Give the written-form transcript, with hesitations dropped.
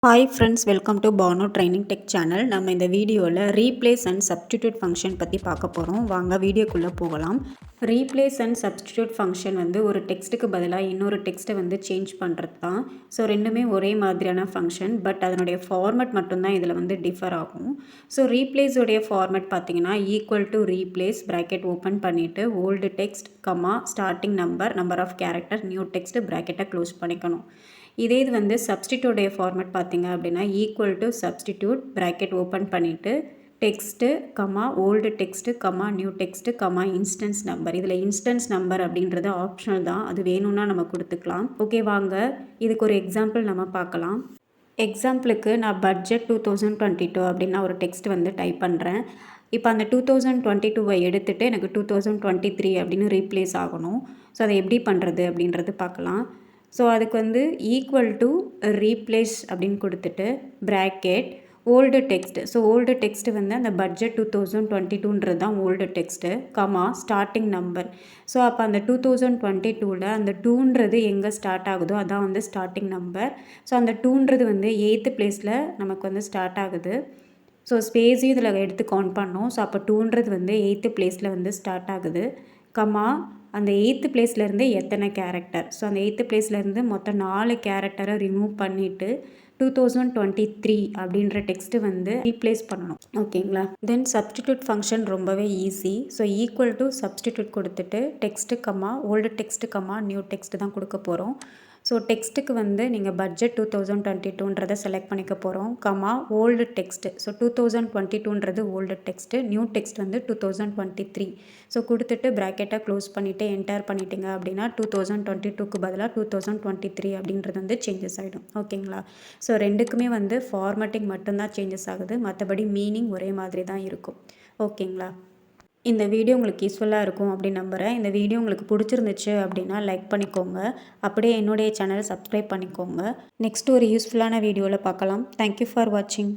Hi friends, welcome to Bhanu training tech channel. நம்ம இந்த வீடியோவில் ரீப்ளேஸ் அண்ட் சப்ஸ்டிடியூட் ஃபங்க்ஷன் பற்றி பார்க்க போகிறோம். வாங்க வீடியோக்குள்ளே போகலாம். ரீப்ளேஸ் அண்ட் சப்ஸ்டிடியூட் ஃபங்க்ஷன் ஒரு டெக்ஸ்ட்டுக்கு பதிலாக இன்னொரு டெக்ஸ்ட்டை சேஞ்ச் பண்ணுறது தான். ஸோ ரெண்டுமே ஒரே மாதிரியான ஃபங்க்ஷன், பட் அதனுடைய ஃபார்மேட் மட்டும்தான் இதில் டிஃபர் ஆகும். ஸோ ரீப்ளேஸோடைய ஃபார்மேட் பார்த்தீங்கன்னா equal to replace bracket open பண்ணிவிட்டு old text comma starting number of character new text ப்ராக்கெட்டை க்ளோஸ் பண்ணிக்கணும். இதே இது சப்ஸ்டிடியூடைய ஃபார்மேட் பார்த்தீங்க அப்படின்னா equal to substitute bracket open பண்ணிவிட்டு text comma old text comma new text comma instance number. இதில் இன்ஸ்டன்ஸ் நம்பர் அப்படின்றது ஆப்ஷனல் தான், அது வேணும்னா நம்ம கொடுத்துக்கலாம். ஓகே, வாங்க இதுக்கு ஒரு எக்ஸாம்பிள் நம்ம பார்க்கலாம். எக்ஸாம்பிளுக்கு நான் பட்ஜெட் 2022 அப்படின்னு ஒரு டெக்ஸ்ட் டைப் பண்ணுறேன். இப்போ அந்த 2022 எடுத்துகிட்டு எனக்கு 2023 அப்படின்னு ரீப்ளேஸ் ஆகணும். ஸோ அதை எப்படி பண்ணுறது அப்படின்றது பார்க்கலாம். ஸோ அதுக்கு ஈக்குவல் டு ரீப்ளேஸ் அப்படின்னு கொடுத்துட்டு bracket old text. So old text அந்த பட்ஜெட் 2022ன்றது தான் old text comma starting number. So அப்போ அந்த 2022ல் அந்த 2ன்றது எங்கே ஸ்டார்ட் ஆகுதோ அதான் ஸ்டார்டிங் நம்பர். ஸோ அந்த 2ன்றது 8th பிளேஸில் நமக்கு ஸ்டார்ட் ஆகுது. ஸோ ஸ்பேஸையும் இதில் எடுத்து கவுண்ட் பண்ணோம். ஸோ அப்போ 2ன்றது 8th பிளேஸில் ஸ்டார்ட் ஆகுது கமா அந்த 8th பிளேஸ்லேருந்து எத்தனை கேரக்டர். ஸோ அந்த 8th பிளேஸ்லேருந்து மொத்தம் 4 கேரக்டரை ரிமூவ் பண்ணிவிட்டு 2023 அப்படின்ற டெக்ஸ்ட்டு ரீப்ளேஸ் பண்ணணும். ஓகேங்களா? தென் சப்ஸ்டிடியூட் ஃபங்க்ஷன் ரொம்பவே easy. So equal to substitute கொடுத்துட்டு text comma old text comma new text தான் கொடுக்க போகிறோம். ஸோ டெக்ஸ்ட்டுக்கு நீங்கள் பட்ஜெட் 2022ன்றதை செலக்ட் பண்ணிக்க போகிறோம் கமா ஓல்டு டெக்ஸ்ட்டு. ஸோ 2022ன்றது old text, new text 2023. So கொடுத்துட்டு ப்ராக்கெட்டை க்ளோஸ் பண்ணிவிட்டு என்டர் பண்ணிட்டீங்க அப்படின்னா 2022க்கு பதிலாக 2023 அப்படின்றது சேஞ்சஸ் ஆகிடும். ஓகேங்களா? ஸோ ரெண்டுக்குமே ஃபார்மேட்டிங் மட்டும்தான் சேஞ்சஸ் ஆகுது, மற்றபடி மீனிங் ஒரே மாதிரி தான் இருக்கும். ஓகேங்களா? இந்த வீடியோ உங்களுக்கு யூஸ்ஃபுல்லாக இருக்கும் அப்படின்னு நம்புகிறேன். இந்த வீடியோ உங்களுக்கு பிடிச்சிருந்துச்சு அப்படின்னா லைக் பண்ணிக்கோங்க. அப்படியே என்னுடைய சேனலை சப்ஸ்கிரைப் பண்ணிக்கோங்க. நெக்ஸ்ட் ஒரு யூஸ்ஃபுல்லான வீடியோவில் பார்க்கலாம். தேங்க்யூ ஃபார் வாட்சிங்.